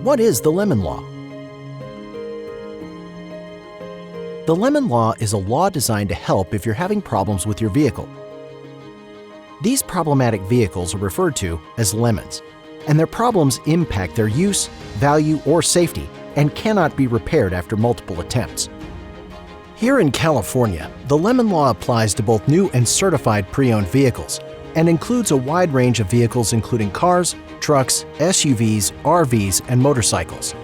What is the Lemon Law? The Lemon Law is a law designed to help if you're having problems with your vehicle. These problematic vehicles are referred to as lemons, and their problems impact their use, value, or safety and cannot be repaired after multiple attempts. Here in California, the Lemon Law applies to both new and certified pre-owned vehicles and includes a wide range of vehicles including cars, trucks, SUVs, RVs, and motorcycles.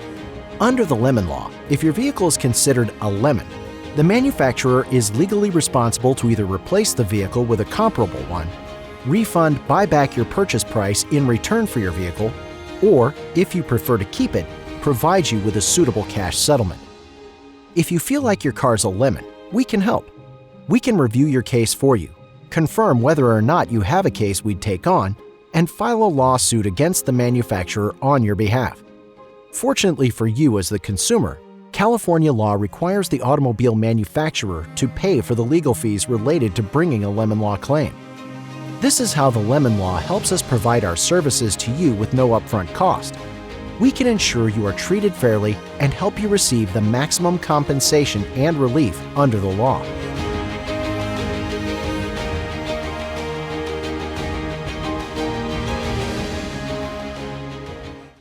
Under the Lemon Law, if your vehicle is considered a lemon, the manufacturer is legally responsible to either replace the vehicle with a comparable one, refund buy back your purchase price in return for your vehicle, or, if you prefer to keep it, provide you with a suitable cash settlement. If you feel like your car's a lemon, we can help. We can review your case for you, confirm whether or not you have a case we'd take on, and file a lawsuit against the manufacturer on your behalf. Fortunately for you as the consumer, California law requires the automobile manufacturer to pay for the legal fees related to bringing a Lemon Law claim. This is how the Lemon Law helps us provide our services to you with no upfront cost. We can ensure you are treated fairly and help you receive the maximum compensation and relief under the law.